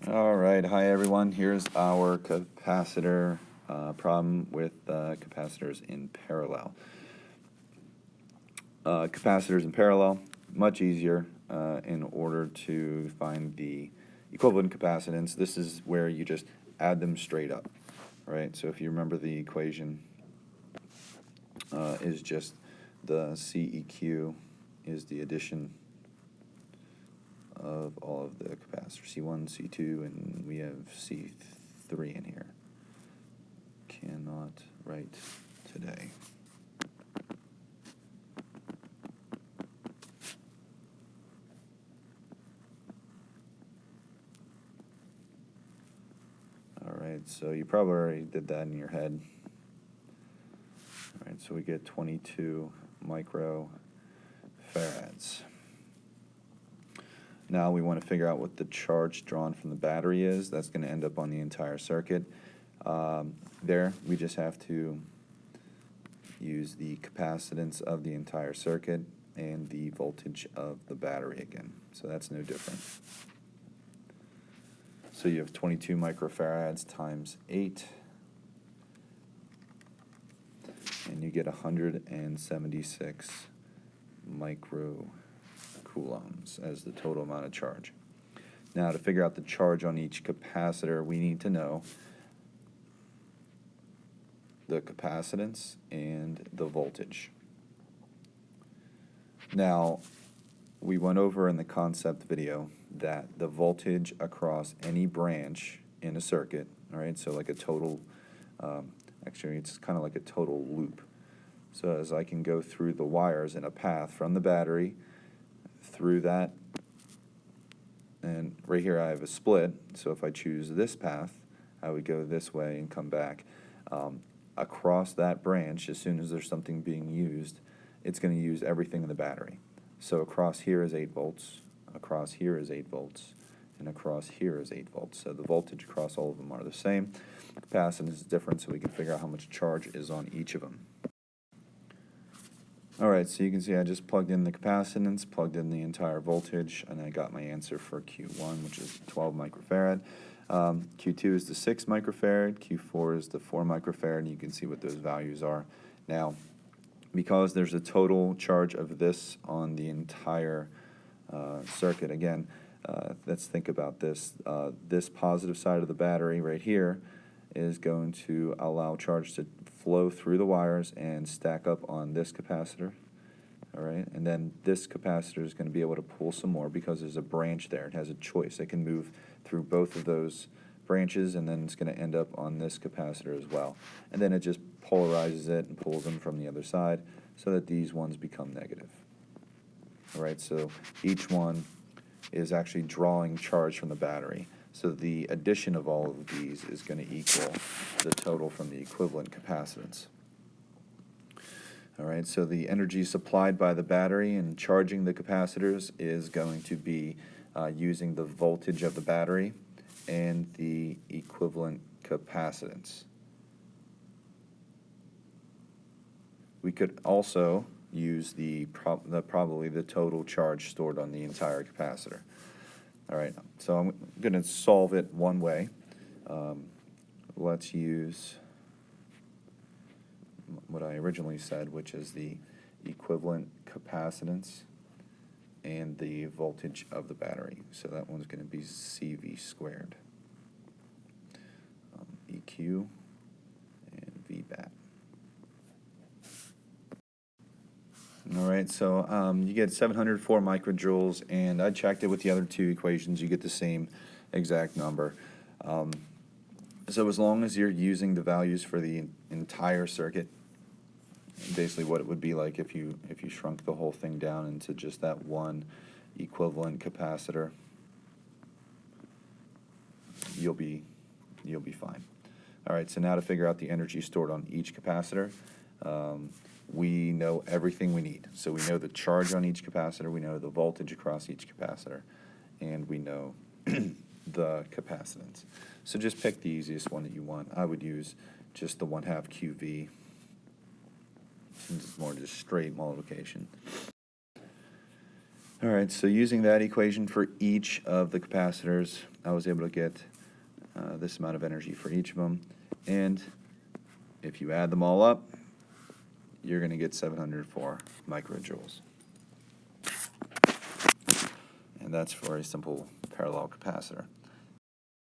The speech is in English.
All right, hi everyone. Here's our capacitor problem with capacitors in parallel. Capacitors in parallel, much easier in order to find the equivalent capacitance. This is where you just add them straight up, right? So if you remember, the equation is just the CEQ is the addition of all of the capacitors, C1, C2, and we have C3 in here. Cannot write today. All right, so you probably already did that in your head. All right, so we get 22 microfarads. Now we want to figure out what the charge drawn from the battery is. That's going to end up on the entire circuit. There, we just have to use the capacitance of the entire circuit and the voltage of the battery again. So that's no different. So you have 22 microfarads times 8, and you get 176 microcoulombs as the total amount of charge. Now, to figure out the charge on each capacitor, we need to know the capacitance and the voltage. Now, we went over in the concept video that the voltage across any branch in a circuit, all right, so like a total, actually it's kind of like a total loop. So as I can go through the wires in a path from the battery through that, and right here I have a split, so if I choose this path, I would go this way and come back. Across that branch, as soon as there's something being used, it's going to use everything in the battery. So across here is 8 volts, across here is 8 volts, and across here is 8 volts. So the voltage across all of them are the same. Capacitance is different, so we can figure out how much charge is on each of them. Alright, so you can see I just plugged in the capacitance, plugged in the entire voltage, and I got my answer for Q1, which is 12 microfarad. Q2 is the 6 microfarad, Q4 is the 4 microfarad, and you can see what those values are. Now, because there's a total charge of this on the entire circuit, again, let's think about this. This positive side of the battery right here is going to allow charge to flow through the wires and stack up on this capacitor. All right, and then this capacitor is going to be able to pull some more because there's a branch there. It has a choice. It can move through both of those branches, and then it's going to end up on this capacitor as well. And then it just polarizes it and pulls them from the other side so that these ones become negative. All right, so each one is actually drawing charge from the battery. So the addition of all of these is going to equal the total from the equivalent capacitance. All right, so the energy supplied by the battery and charging the capacitors is going to be using the voltage of the battery and the equivalent capacitance. We could also use probably the total charge stored on the entire capacitor. All right, so I'm going to solve it one way. Let's use what I originally said, which is the equivalent capacitance and the voltage of the battery. So that one's going to be CV squared. EQ and VBAT. All right, so you get 704 microjoules, and I checked it with the other two equations. You get the same exact number. So as long as you're using the values for the entire circuit, basically what it would be like if you shrunk the whole thing down into just that one equivalent capacitor, you'll be fine. All right, so now to figure out the energy stored on each capacitor, we know everything we need. So we know the charge on each capacitor, we know the voltage across each capacitor, and we know the capacitance. So just pick the easiest one that you want. I would use just the 1/2 QV, since it's more just straight multiplication. All right, so using that equation for each of the capacitors, I was able to get this amount of energy for each of them. And if you add them all up, you're going to get 704 microjoules. And that's for a simple parallel capacitor.